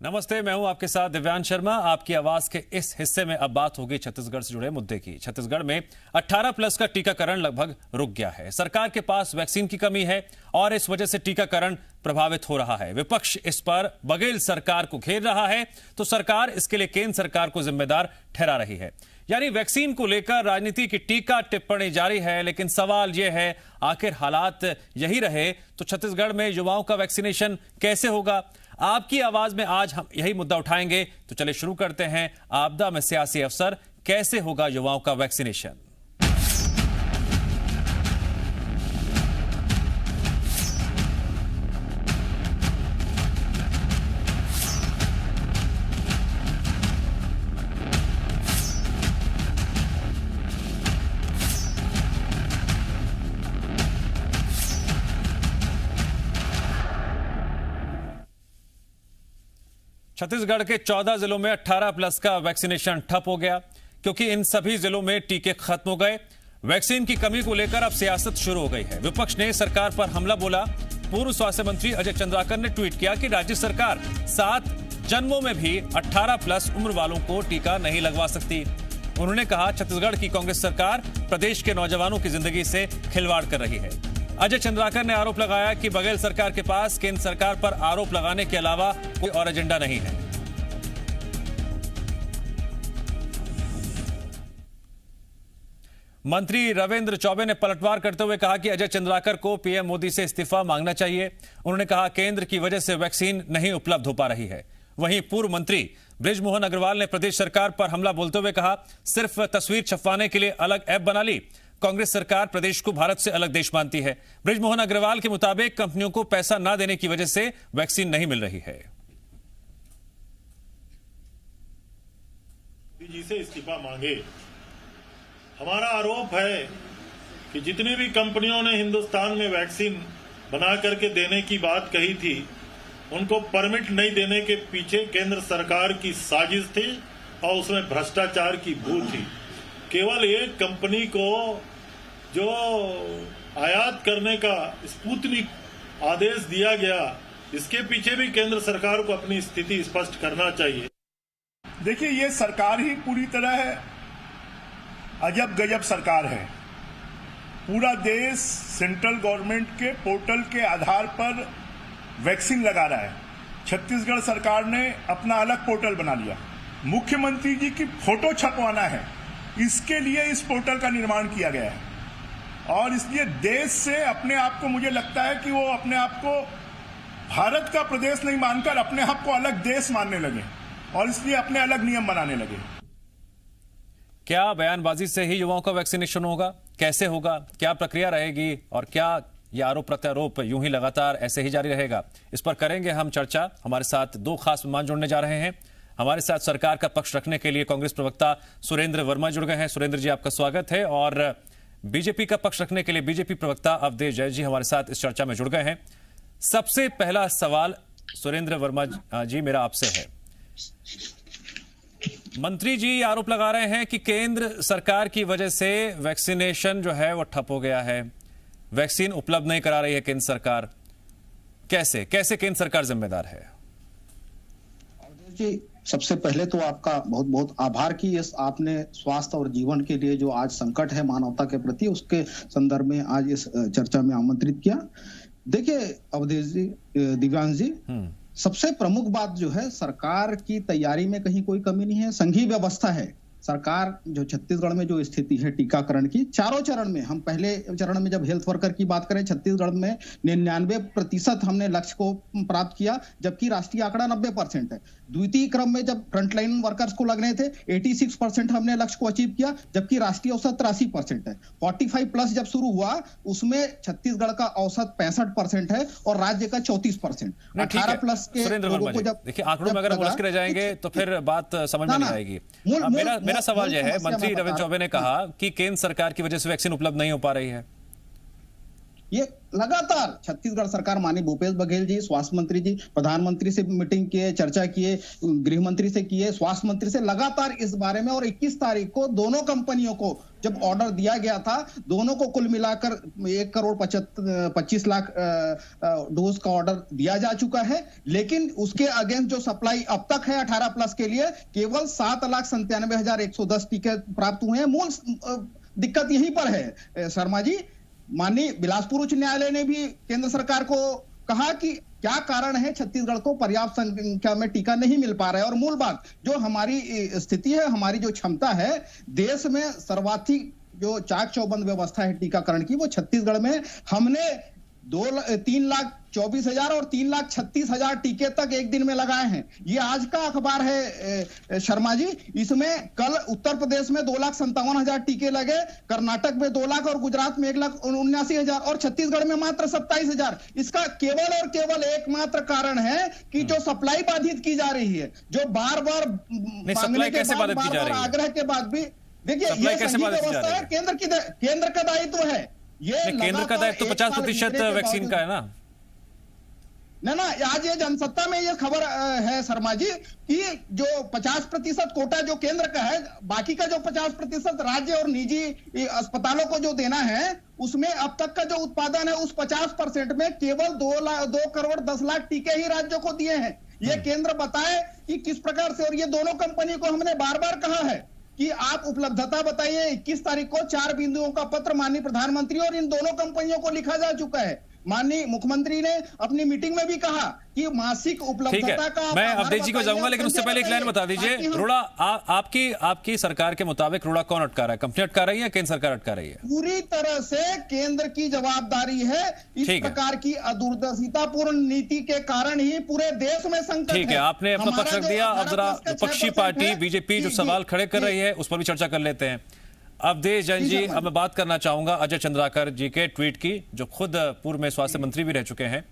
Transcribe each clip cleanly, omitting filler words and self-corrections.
नमस्ते, मैं हूं आपके साथ दिव्यांश शर्मा। आपकी आवाज के इस हिस्से में अब बात होगी छत्तीसगढ़ से जुड़े मुद्दे की। छत्तीसगढ़ में 18 प्लस का टीकाकरण लगभग रुक गया है। सरकार के पास वैक्सीन की कमी है और इस वजह से टीकाकरण प्रभावित हो रहा है। विपक्ष इस पर बघेल सरकार को घेर रहा है तो सरकार इसके लिए केंद्र सरकार को जिम्मेदार ठहरा रही है। यानी वैक्सीन को लेकर राजनीति की टीका टिप्पणी जारी है, लेकिन सवाल यह है आखिर हालात यही रहे तो छत्तीसगढ़ में युवाओं का वैक्सीनेशन कैसे होगा? आपकी आवाज में आज हम यही मुद्दा उठाएंगे। तो चलिए शुरू करते हैं। आपदा में सियासी अवसर, कैसे होगा युवाओं का वैक्सीनेशन? छत्तीसगढ़ के 14 जिलों में 18 प्लस का वैक्सीनेशन ठप हो गया क्योंकि इन सभी जिलों में टीके खत्म हो गए। वैक्सीन की कमी को लेकर अब सियासत शुरू हो गई है। विपक्ष ने सरकार पर हमला बोला। पूर्व स्वास्थ्य मंत्री अजय चंद्राकर ने ट्वीट किया कि राज्य सरकार 7 जन्मों में भी 18 प्लस उम्र वालों को टीका नहीं लगवा सकती। उन्होंने कहा छत्तीसगढ़ की कांग्रेस सरकार प्रदेश के नौजवानों की जिंदगी से खिलवाड़ कर रही है। अजय चंद्राकर ने आरोप लगाया कि बघेल सरकार के पास केंद्र सरकार पर आरोप लगाने के अलावा कोई और एजेंडा नहीं है। मंत्री रविंद्र चौबे ने पलटवार करते हुए कहा कि अजय चंद्राकर को पीएम मोदी से इस्तीफा मांगना चाहिए। उन्होंने कहा केंद्र की वजह से वैक्सीन नहीं उपलब्ध हो पा रही है। वहीं पूर्व मंत्री बृजमोहन अग्रवाल ने प्रदेश सरकार पर हमला बोलते हुए कहा सिर्फ तस्वीर छपवाने के लिए अलग ऐप बना ली। कांग्रेस सरकार प्रदेश को भारत से अलग देश मानती है। बृजमोहन अग्रवाल के मुताबिक कंपनियों को पैसा न देने की वजह से वैक्सीन नहीं मिल रही है। जी से इस्तीफा मांगे। हमारा आरोप है कि जितनी भी कंपनियों ने हिंदुस्तान में वैक्सीन बना करके देने की बात कही थी, उनको परमिट नहीं देने के पीछे केंद्र सरकार की साजिश थी और उसमें भ्रष्टाचार की बू थी। केवल एक कंपनी को जो आयात करने का स्पुतनिक आदेश दिया गया, इसके पीछे भी केंद्र सरकार को अपनी स्थिति स्पष्ट करना चाहिए। देखिए, ये सरकार ही पूरी तरह है अजब गजब सरकार है। पूरा देश सेंट्रल गवर्नमेंट के पोर्टल के आधार पर वैक्सीन लगा रहा है। छत्तीसगढ़ सरकार ने अपना अलग पोर्टल बना लिया। मुख्यमंत्री जी की फोटो छपवाना है, इसके लिए इस पोर्टल का निर्माण किया गया है। और इसलिए देश से अपने आप को, मुझे लगता है कि वो अपने आप को भारत का प्रदेश नहीं मानकर अपने आप को अलग देश मानने लगे और इसलिए अपने अलग नियम बनाने लगे। क्या बयानबाजी से ही युवाओं का वैक्सीनेशन होगा? कैसे होगा? क्या प्रक्रिया रहेगी? और क्या यह आरोप प्रत्यारोप यूं ही लगातार ऐसे ही जारी रहेगा? इस पर करेंगे हम चर्चा। हमारे साथ दो खास मेहमान जुड़ने जा रहे हैं। हमारे साथ सरकार का पक्ष रखने के लिए कांग्रेस प्रवक्ता सुरेंद्र वर्मा जुड़ गए हैं। सुरेंद्र जी, आपका स्वागत है। और बीजेपी का पक्ष रखने के लिए बीजेपी प्रवक्ता अवधेश जय जी हमारे साथ इस चर्चा में जुड़ गए हैं। सबसे पहला सवाल सुरेंद्र वर्मा जी मेरा आपसे है। मंत्री जी आरोप लगा रहे हैं कि केंद्र सरकार की वजह से वैक्सीनेशन जो है वो ठप हो गया है, वैक्सीन उपलब्ध नहीं करा रही है केंद्र सरकार। कैसे केंद्र सरकार जिम्मेदार है? जी, सबसे पहले तो आपका बहुत बहुत आभार कि इस आपने स्वास्थ्य और जीवन के लिए जो आज संकट है मानवता के प्रति, उसके संदर्भ में आज इस चर्चा में आमंत्रित किया। देखिए अवधेश जी, दिव्यांश जी, सबसे प्रमुख बात जो है, सरकार की तैयारी में कहीं कोई कमी नहीं है। संघीय व्यवस्था है। सरकार जो छत्तीसगढ़ में जो स्थिति है टीकाकरण की, चारों चरण में, हम पहले चरण में जब हेल्थ वर्कर की बात करें, छत्तीसगढ़ में 99% हमने लक्ष्य को प्राप्त किया, जबकि राष्ट्रीय आंकड़ा 90% है। द्वितीय क्रम में जब फ्रंटलाइन वर्कर्स को लगने थे 86% हमने लक्ष्य को अचीव किया, जबकि राष्ट्रीय औसत 83% है। 45 प्लस जब शुरू हुआ उसमें छत्तीसगढ़ का औसत 65% है और राज्य का 34%। 18 प्लस के लोगों को जब देखिए आंकड़ों में अगर उलझ के रह जाएंगे तो फिर बात समझ में नहीं आएगी। मेरा सवाल यह है, मंत्री रविंद्र चौबे ने कहा कि केंद्र सरकार की वजह से वैक्सीन उपलब्ध नहीं हो पा रही है। ये लगातार छत्तीसगढ़ सरकार, माननीय भूपेश बघेल जी, स्वास्थ्य मंत्री जी, प्रधानमंत्री से मीटिंग किए, चर्चा किए, गृह मंत्री से किए, स्वास्थ्य मंत्री से लगातार इस बारे में। और 21 तारीख को दोनों कंपनियों को जब ऑर्डर दिया गया था, दोनों को कुल मिलाकर 1,25,00,000 डोज का ऑर्डर दिया जा चुका है। लेकिन उसके अगेंस्ट जो सप्लाई अब तक है 18+ के लिए, केवल 7,97,110 टीके प्राप्त हुए हैं। मूल दिक्कत यहीं पर है शर्मा जी। माननीय बिलासपुर उच्च न्यायालय ने भी केंद्र सरकार को कहा कि क्या कारण है छत्तीसगढ़ को पर्याप्त संख्या में टीका नहीं मिल पा रहा है। और मूल बात, जो हमारी स्थिति है, हमारी जो क्षमता है, देश में सर्वाधिक जो चाक चौबंद व्यवस्था है टीकाकरण की, वो छत्तीसगढ़ में हमने 3,24,000 और 3,36,000 टीके तक एक दिन में लगाए हैं। ये आज का अखबार है शर्मा जी। इसमें कल उत्तर प्रदेश में 2,57,000 टीके लगे, कर्नाटक में 2 लाख और गुजरात में 1,79,000 और छत्तीसगढ़ में मात्र 27,000। इसका केवल और केवल एकमात्र कारण है कि जो सप्लाई बाधित की जा रही है, जो बार बार मांगने के बाद, बार बार आग्रह के बाद भी, देखिए ये सही व्यवस्था है, केंद्र का दायित्व है। ये केंद्र का दायित्व तो 50% वैक्सीन का है ना। ना, आज ये जनसत्ता में ये खबर है शर्मा जी कि जो 50% कोटा जो केंद्र का है, बाकी का जो 50% राज्य और निजी अस्पतालों को जो देना है, उसमें अब तक का जो उत्पादन है उस 50% में केवल 2 करोड़ 10 लाख टीके ही राज्यों को दिए हैं। ये केंद्र बताए कि किस प्रकार से। और ये दोनों कंपनी को हमने बार बार कहा है कि आप उपलब्धता बताइए। 21 तारीख को 4 बिंदुओं का पत्र माननीय प्रधानमंत्री और इन दोनों कंपनियों को लिखा जा चुका है। माननीय मुख्यमंत्री ने अपनी मीटिंग में भी कहा कि मासिक उपलब्धता का। मैं अवधेश जी को जाऊंगा, लेकिन उससे पहले एक लाइन बता दीजिए। रुड़ा, आपकी सरकार के मुताबिक रुड़ा कौन अटका रहा है? कंपनी अटका रही है, केंद्र सरकार अटका रही है? पूरी तरह से केंद्र की जवाबदारी है। इस प्रकार की अदूरदर्शितापूर्ण नीति के कारण ही पूरे देश में संकट है। ठीक है, आपने अपना पक्ष रख दिया। अब जरा विपक्षी पार्टी बीजेपी जो सवाल खड़े कर रही है, उस पर भी चर्चा कर लेते हैं। अवधेश जैन जी, अब मैं बात करना चाहूंगा अजय चंद्राकर जी के ट्वीट की, जो खुद पूर्व में स्वास्थ्य मंत्री भी रह चुके हैं।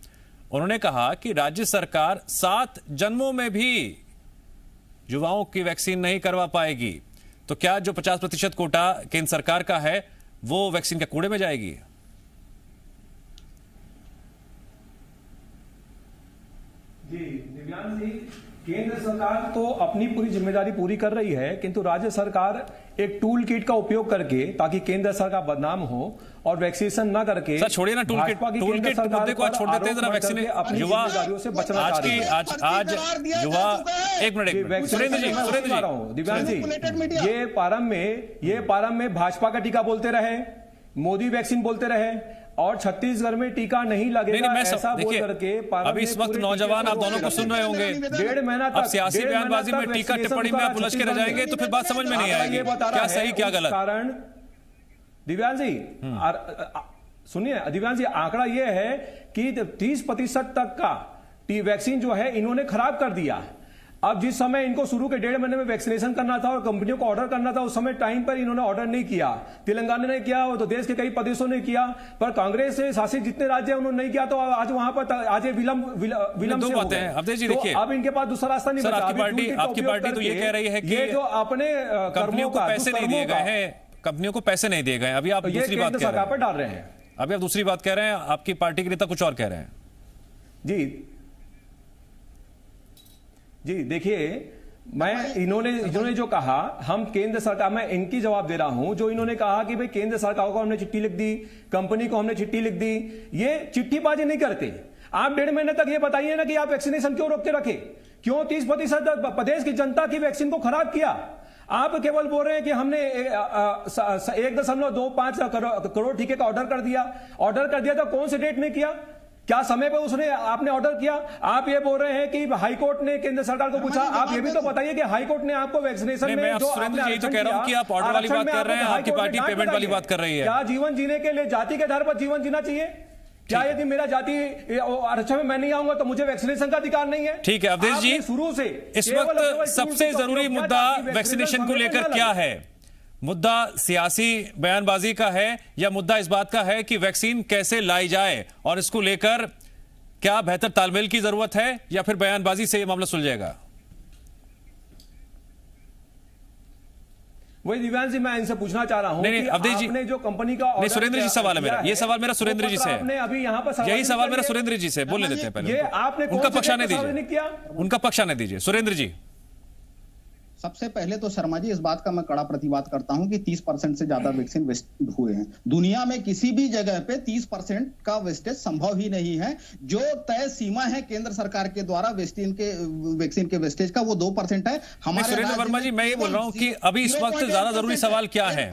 उन्होंने कहा कि राज्य सरकार 7 जन्मों में भी युवाओं की वैक्सीन नहीं करवा पाएगी। तो क्या जो 50% कोटा केंद्र सरकार का है, वो वैक्सीन के कूड़े में जाएगी? जी दिव्यांग जी, केंद्र सरकार तो अपनी पूरी जिम्मेदारी पूरी कर रही है, किंतु राज्य सरकार एक टूल किट का उपयोग करके, ताकि केंद्र सरकार बदनाम हो और वैक्सीनेशन ना करके। सर छोड़िए ना टूल किट मुद्दे को, आज छोड़ देते हैं जरा। वैक्सीनेशन युवा से बचना आज युवा, एक मिनट सुरेंद्र जी, दिव्यांग जी, ये प्रारंभ में भाजपा का टीका बोलते रहे, मोदी वैक्सीन बोलते रहे, और छत्तीसगढ़ में टीका नहीं लगेगा ऐसा बोल करके अभी इस वक्त नौजवान आप दोनों को सुन रहे होंगे। 1.5 महीना तक सियासी बयानबाजी में टीका टिप्पणी में आप उलझ के रह जाएंगे, तो फिर बात समझ में नहीं आएगी क्या सही क्या गलत। कारण दिव्यांग जी सुनिए, दिव्यांग जी, आंकड़ा यह है कि 30% तक का वैक्सीन जो है इन्होंने खराब कर दिया। अब जिस समय इनको शुरू के 1.5 महीने में वैक्सीनेशन करना था और कंपनियों को ऑर्डर करना था, उस समय टाइम पर इन्होंने ऑर्डर नहीं किया। तेलंगाना ने किया, तो देश के कई प्रदेशों ने किया, पर कांग्रेस से शासित जितने राज्य हैं उन्होंने नहीं किया। तो आज वहां पर आज विलंब से बातें हैं। अवधेश जी देखिए, अब इनके पास दूसरा रास्ता नहीं बचा। आपकी पार्टी तो ये कह रही है कि ये जो अपने कंपनियों को पैसे नहीं दिए गए हैं, कंपनियों को पैसे नहीं दिए गए। अभी आप दूसरी बात कह रहे हैं, डाल रहे हैं। अभी आप दूसरी बात कह रहे हैं, आपकी पार्टी के नेता कुछ और कह रहे हैं। जी देखिए, मैं इन्होंने जो कहा, हम केंद्र सरकार, मैं इनकी जवाब दे रहा हूं। जो इन्होंने कहा कि भाई केंद्र सरकार को हमने चिट्ठी लिख दी, कंपनी को हमने चिट्ठी लिख दी, ये चिट्ठीबाजी नहीं करते। आप 1.5 महीने तक ये बताइए ना कि आप वैक्सीनेशन क्यों रोक के रखे, क्यों 30% प्रदेश की जनता की वैक्सीन को खराब किया। आप केवल बोल रहे हैं कि हमने 1.25 करोड़ टीके का ऑर्डर कर दिया था। कौन से डेट में किया, क्या समय पे उसने आपने ऑर्डर किया? आप ये बोल रहे हैं कि हाईकोर्ट ने केंद्र सरकार को पूछा। आप ये भी तो बताइए कि हाईकोर्ट ने आपको वैक्सीनेशन में जो सुरेंद्र जी, तो कह रहा हूं कि आप ऑर्डर वाली बात कर रहे हैं, आपकी पार्टी पेमेंट वाली बात कर रही है। क्या जीवन जीने के लिए जाति के आधार पर जीवन जीना चाहिए? क्या यदि मेरा जाति आरक्षण में मैं नहीं आऊंगा तो मुझे वैक्सीनेशन का अधिकार नहीं है? ठीक है अवधेश जी, शुरू से इस वक्त सबसे जरूरी मुद्दा वैक्सीनेशन को लेकर क्या है? मुद्दा सियासी बयानबाजी का है या मुद्दा इस बात का है कि वैक्सीन कैसे लाई जाए, और इसको लेकर क्या बेहतर तालमेल की जरूरत है या फिर बयानबाजी से यह मामला सुलझेगा? वही दिव्यांश जी मैं इनसे पूछना चाह रहा हूं नहीं, कि अवधेश जी, आपने जो कंपनी का नहीं, सुरेंद्र जी सवाल है मेरा, ये सवाल मेरा सुरेंद्र जी से आपने अभी यहाँ पर यही सवाल मेरा सुरेंद्र जी से बोलने देते हैं पहले ये आपने उनका पक्ष आने नहीं दीजिए, किया। उनका पक्ष आने दीजिए। सुरेंद्र जी, सबसे पहले तो शर्मा जी इस बात का मैं कड़ा प्रतिवाद करता हूं कि 30% से ज्यादा वैक्सीन वेस्ट हुए हैं। दुनिया में किसी भी जगह पे 30% का वेस्टेज संभव ही नहीं है। जो तय सीमा है केंद्र सरकार के द्वारा वैक्सीन के वेस्टेज का वो 2% है। हमारे सुरेंद्र वर्मा जी, मैं ये बोल रहा हूं कि अभी इस वक्त ज्यादा जरूरी सवाल क्या है?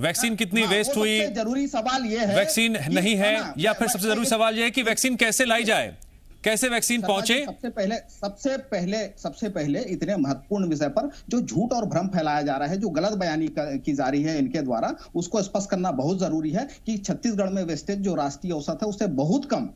वैक्सीन कितनी वेस्ट हुई, जरूरी सवाल ये है, वैक्सीन नहीं है, या फिर सबसे जरूरी सवाल यह है कि वैक्सीन कैसे लाई जाए, कैसे वैक्सीन पहुंचे? सबसे पहले इतने महत्वपूर्ण विषय पर जो झूठ और भ्रम फैलाया जा रहा है, जो गलत बयानी की जा रही है इनके द्वारा, उसको स्पष्ट करना बहुत जरूरी है कि छत्तीसगढ़ में वेस्टेज जो राष्ट्रीय औसत है उससे बहुत कम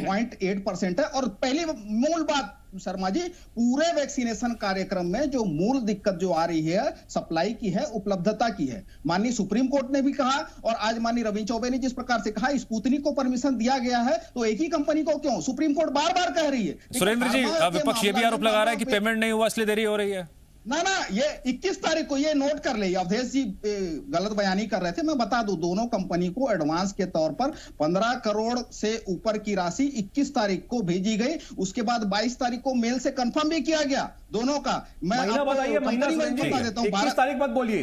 0.8% है। और पहली मूल बात शर्मा जी, पूरे वैक्सीनेशन कार्यक्रम में जो मूल दिक्कत जो आ रही है सप्लाई की है, उपलब्धता की है। माननीय सुप्रीम कोर्ट ने भी कहा और आज माननीय रविंद्र चौबे ने जिस प्रकार से कहा स्पुतनिक को परमिशन दिया गया है, तो एक ही कंपनी को क्यों? सुप्रीम कोर्ट बार बार कह रही है। सुरेंद्र जी, विपक्ष ये भी आरोप लगा रहा है कि पेमेंट नहीं हुआ इसलिए देरी हो रही है। ना, ये 21 तारीख को ये नोट कर ले, अवधेश जी गलत बयानी कर रहे थे। मैं बता दूं, दोनों कंपनी को एडवांस के तौर पर 15 करोड़ से ऊपर की राशि 21 तारीख को भेजी गई। उसके बाद 22 तारीख को मेल से कंफर्म भी किया गया दोनों का। मैं महीना बताइए, महीना बता देता हूँ। 21 तारीख मत बोलिए,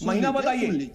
महीना बताइए,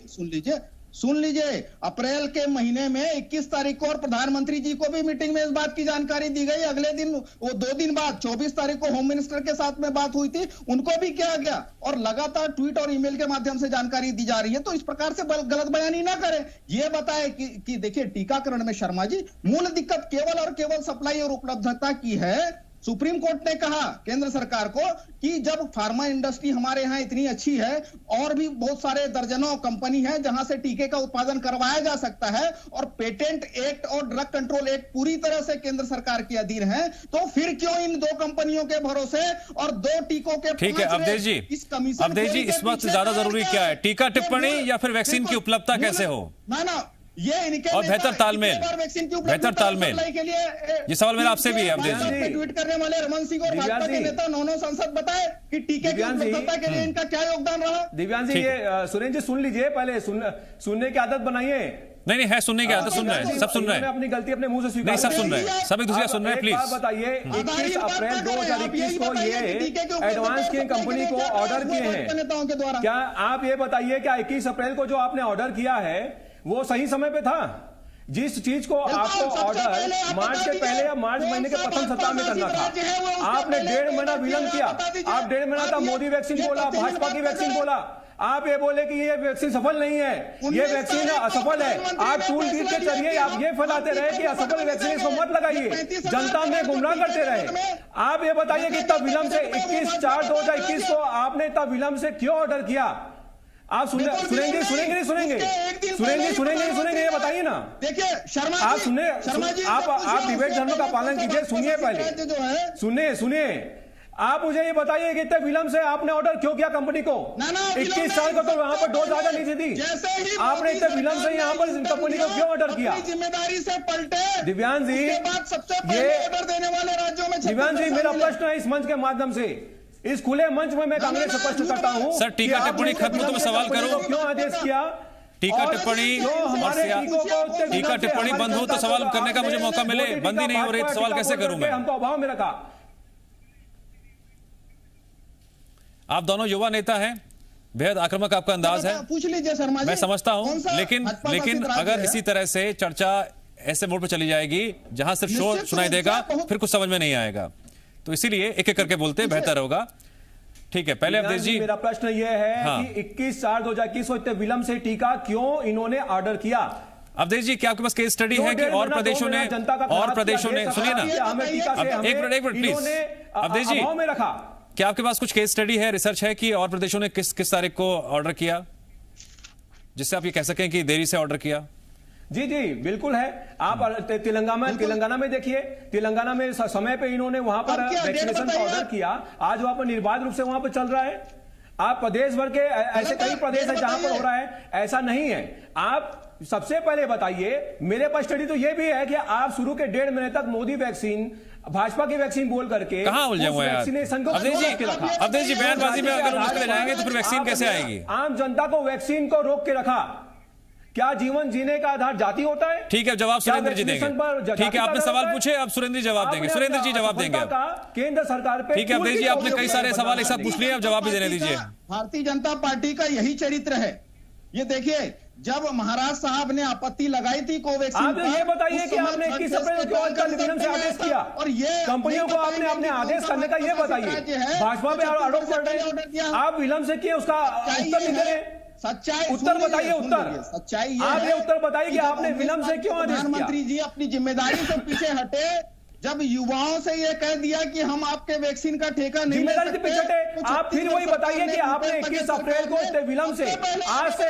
सुन लीजिए। अप्रैल के महीने में 21 तारीख को और प्रधानमंत्री जी को भी मीटिंग में इस बात की जानकारी दी गई। अगले दिन वो 2 दिन बाद 24 तारीख को होम मिनिस्टर के साथ में बात हुई थी, उनको भी किया गया और लगातार ट्वीट और ईमेल के माध्यम से जानकारी दी जा रही है। तो इस प्रकार से गलत बयानी ना करें। ये बताए कि देखिए टीकाकरण में शर्मा जी मूल दिक्कत केवल और केवल सप्लाई और उपलब्धता की है। सुप्रीम कोर्ट ने कहा केंद्र सरकार को कि जब फार्मा इंडस्ट्री हमारे यहाँ इतनी अच्छी है और भी बहुत सारे दर्जनों कंपनी है जहां से टीके का उत्पादन करवाया जा सकता है और पेटेंट एक्ट और ड्रग कंट्रोल एक्ट पूरी तरह से केंद्र सरकार के अधीन है, तो फिर क्यों इन 2 कंपनियों के भरोसे और 2 टीकों के? ठीक है अवधेश जी, इस वक्त ज्यादा जरूरी क्या है, टीका टिप्पणी या फिर वैक्सीन की उपलब्धता कैसे हो? ना ये इनके और बेहतर तालमेल के लिए ये सवाल मेरा आपसे भी है अवधेश जी। ट्वीट करने वाले रमन सिंह और भाजपा के नेता 9 सांसद बताए कि टीके की उपलब्धता के लिए इनका क्या योगदान रहा। दिव्यांश जी, ये सुरेंद्र जी सुन लीजिए, पहले सुनने की आदत बनाइए। नहीं है, सुनने की आदत, सुन रहे हैं, सब सुन रहे हैं। अपनी गलती अपने मुंह से स्वीकार नहीं, सब सुन रहे हैं, सब एक दूसरे सुन रहे हैं। प्लीज बताइए, 21 अप्रैल 2021 को ये एडवांस की कंपनी को ऑर्डर किए हैं, क्या आप ये बताइए क्या 21 अप्रैल को जो आपने ऑर्डर किया है वो सही समय पे था? जिस चीज को आपको ऑर्डर मार्च के पहले या मार्च महीने के प्रथम सप्ताह में करना था, आपने 1.5 महीना विलंब किया। आप 1.5 महीना का मोदी वैक्सीन बोला, भाजपा की वैक्सीन बोला, आप ये बोले कि ये वैक्सीन सफल नहीं है, ये वैक्सीन असफल है। आप टूल किट के जरिए आप ये फैलाते रहे कि असफल वैक्सीन इसको मत लगाइए, जनता में गुमराह करते रहे। आप ये बताइए कि इतना विलंब से 21/4/2021 को आपने इतना विलंब से क्यों ऑर्डर किया? आप सुनेंगे ये बताइए ना। देखिए शर्मा, आप आप डिबेट धर्म का पालन कीजिए। सुनिए पहले, सुनिए। आप मुझे ये बताइए कि इतने विलंब से आपने ऑर्डर क्यों किया कंपनी को? 21 साल को तो वहां पर डोज आर्डर नहीं थी, आपने इतने विलंब से यहाँ पर कंपनी को क्यों ऑर्डर किया? जिम्मेदारी से पलटे दिव्यांश जी, ये ऑर्डर देने वाले राज्यों में। दिव्यांश जी, मेरा प्रश्न है इस मंच के माध्यम से, इस खुले मंच में मैं कांग्रेस से प्रश्न करता हूं सर, टीका टिप्पणी खत्म तो मैं सवाल करूं, क्यों आदेश किया? टीका टिप्पणी बंद हो तो सवाल करने का मुझे मौका मिले, बंद ही नहीं हो रही, सवाल कैसे करूं मैं? हमको अभाव में रखा। आप दोनों युवा नेता हैं, बेहद आक्रामक आपका अंदाज है, पूछ लीजिए शर्मा जी, मैं समझता हूं, लेकिन अगर इसी तरह से चर्चा ऐसे मोड पर चली जाएगी जहां सिर्फ शोर सुनाई देगा, फिर कुछ समझ में नहीं आएगा। तो इसीलिए एक एक करके बोलते बेहतर होगा। ठीक है, पहले अवधेश जी, मेरा प्रश्न यह है कि 21/4/2021 को इतने विलंब से टीका क्यों इन्होंने ऑर्डर किया? अवधेश जी, क्या आपके पास केस स्टडी है कि और प्रदेशों ने सुनिए ना, एक मिनट प्लीज अवधेश जी, रखा, क्या आपके पास कुछ केस स्टडी है, रिसर्च है कि और प्रदेशों ने किस तारीख को ऑर्डर किया, जिससे आप ये कह सकें कि देरी से ऑर्डर किया? जी बिल्कुल है। आप तेलंगाना में देखिए, तेलंगाना में समय पे इन्होंने वहां पर वैक्सीनेशन का ऑर्डर किया, आज वहां पर निर्बाध रूप से वहां पर चल रहा है। आप प्रदेश भर के ऐसे कई प्रदेश है जहां पर हो रहा है, ऐसा नहीं है। आप सबसे पहले बताइए, मेरे पास स्टडी तो यह भी है कि आप शुरू के 1.5 महीने तक मोदी वैक्सीन भाजपा की वैक्सीन बोल करके कहां उलझे हुए हैं वैक्सीनेशन को अवधेश जी बयानबाजी में अगर उलझ के जाएंगे तो फिर वैक्सीन कैसे आएगी? आम जनता को वैक्सीन को रोक के रखा। क्या जीवन जीने का आधार जाति होता है? ठीक है, जवाब सुरेंद्र जी देंगे। ठीक है, आपने सवाल पूछे, अब सुरेंद्र जी जवाब देंगे। सुरेंद्र जी जवाब देंगे केंद्र सरकार पे। ठीक है अवधेश जी, आपने कई सारे सवाल एक साथ पूछ लिए, अब जवाब भी देने दीजिए। भारतीय जनता पार्टी का यही चरित्र है। ये देखिए, जब महाराज साहब ने आपत्ति लगाई थी कोवैक्सीन, आप ये बताइए कि आपने 21 अप्रैल को आज का विलंब से आदेश किया और ये कंपनियों को आपने अपने आदेश करने का ये बताइए। भाजपा पे आरोप कर रहे हैं, आप विलंब से किए, उसका उत्तर नहीं दे रहे। सच्चाई उत्तर बताइए, उत्तर सच्चाई आप ये उत्तर बताइए कि आपने विलंब से क्यों आदेश किया? प्रधानमंत्री जी अपनी जिम्मेदारी से पीछे हटे जब युवाओं से ये कह दिया कि हम आपके वैक्सीन का ठेका नहीं ले सकते। आप फिर वही बताइए कि आपने 21 अप्रैल को इतने विलंब से, आज से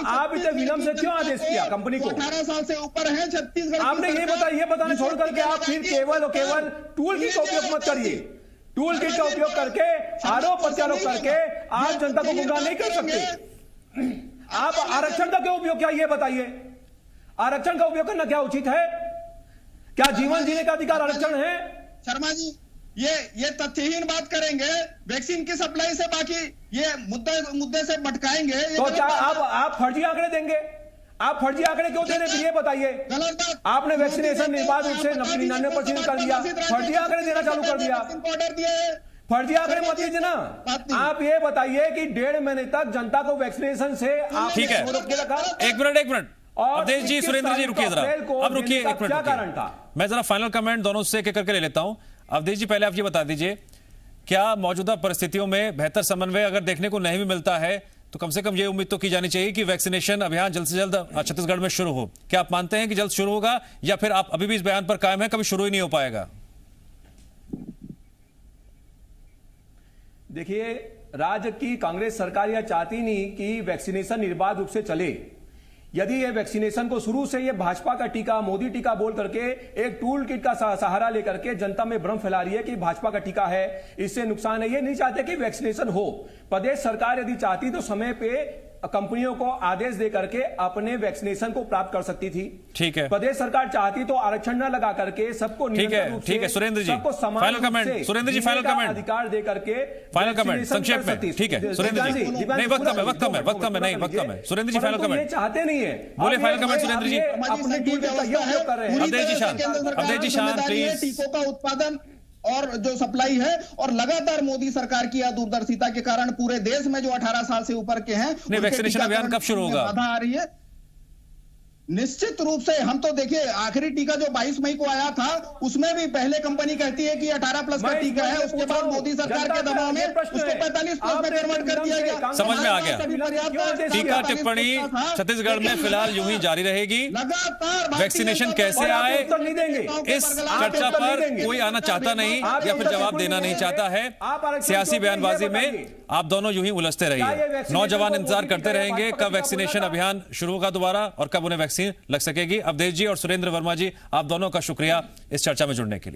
आप इतने विलंब से क्यों आदेश किया कंपनी को? 18 साल से ऊपर है छत्तीसगढ़। आपने ये बताना छोड़ करके आप फिर केवल और केवल टूल किट का उपयोग मत करिए। टूल किट का उपयोग करके आरोप प्रत्यारोप करके आप जनता को गुमराह नहीं कर सकते। आप आरक्षण का क्यों उपयोग किया ये बताइए। आरक्षण का उपयोग करना क्या उचित है? क्या जीवन जीने का अधिकार आरक्षण है? शर्मा जी, ये तथ्यहीन बात करेंगे वैक्सीन की सप्लाई से, बाकी ये मुद्दे से भटकाएंगे। तो क्या आप फर्जी आंकड़े देंगे? आप फर्जी आंकड़े क्यों दे रहे हैं ये बताइए। आपने वैक्सीनेशन निर्बाध रूप से 99% कर दिया, फर्जी आंकड़े देना चालू कर दिया। ऑर्डर दिए, फर्जी आंकड़े मत दीजिए ना। आप ये बताइए कि 1.5 महीने तक जनता को वैक्सीनेशन से ठीक है, रोक के रखा। एक मिनट अवधेश जी, सुरेंद्र जी रुकिए जरा, अब रुकिए एक मिनट। क्या कारण था? मैं जरा फाइनल कमेंट दोनों से करके ले लेता हूं। अवधेश जी, पहले आप ये बता दीजिए, क्या मौजूदा परिस्थितियों में बेहतर समन्वय अगर देखने को नहीं भी मिलता है तो कम से कम ये उम्मीद तो की जानी चाहिए कि वैक्सीनेशन अभियान जल्द से जल्द छत्तीसगढ़ में शुरू हो। क्या आप मानते हैं कि जल्द शुरू होगा, या फिर आप अभी भी इस बयान पर कायम है कभी शुरू ही नहीं हो पाएगा? देखिए, राज्य की कांग्रेस सरकार यह चाहती नहीं कि वैक्सीनेशन निर्बाध रूप से चले। यदि ये वैक्सीनेशन को शुरू से ये भाजपा का टीका, मोदी टीका बोल करके एक टूल किट का सहारा लेकर के जनता में भ्रम फैला रही है कि भाजपा का टीका है, इससे नुकसान है। ये नहीं चाहते कि वैक्सीनेशन हो। प्रदेश सरकार यदि चाहती तो समय पे कंपनियों को आदेश दे करके अपने वैक्सीनेशन को प्राप्त कर सकती थी। ठीक है, प्रदेश सरकार चाहती तो आरक्षण न लगा करके सबको ठीक है सुरेंद्र जी, फाइनल कमेंट। सुरेंद्र जी, फाइनल कमेंट, अधिकार दे करके फाइनल कमेंट संक्षेप में। ठीक है सुरेंद्र जी, नहीं वक्त कम है। सुरेंद्र जी फाइनल कमेंट चाहते नहीं है, बोले फाइनल कमेंट सुरेंद्र जी। अपने टूल का उपयोग कर रहे हैं। अवधेश जी शांत प्लीज। टीकों का उत्पादन और जो सप्लाई है, और लगातार मोदी सरकार की दूरदर्शिता के कारण पूरे देश में जो 18 साल से ऊपर के हैं, वैक्सीनेशन अभियान कब शुरू होगा? बाधा आ रही है। निश्चित रूप से हम तो देखिए, आखिरी टीका जो 22 मई को आया था उसमें भी पहले कंपनी कहती है कि 18 प्लस का टीका है, उसके बाद मोदी सरकार के दबाव में उसको 45 प्लस में कन्वर्ट कर दिया गया। समझ में आ गया। टीका टिप्पणी छत्तीसगढ़ में फिलहाल यूं ही जारी रहेगी। लगातार वैक्सीनेशन कैसे आए इस चर्चा पर कोई आना चाहता नहीं, या फिर जवाब देना नहीं चाहता है। सियासी बयानबाजी में आप दोनों यूं ही उलझते रहिए। नौजवान इंतजार करते रहेंगे कब वैक्सीनेशन अभियान शुरू होगा दोबारा और कब उन्हें वैक्सीन लग सकेगी। अवधेश जी और सुरेंद्र वर्मा जी, आप दोनों का शुक्रिया इस चर्चा में जुड़ने के लिए।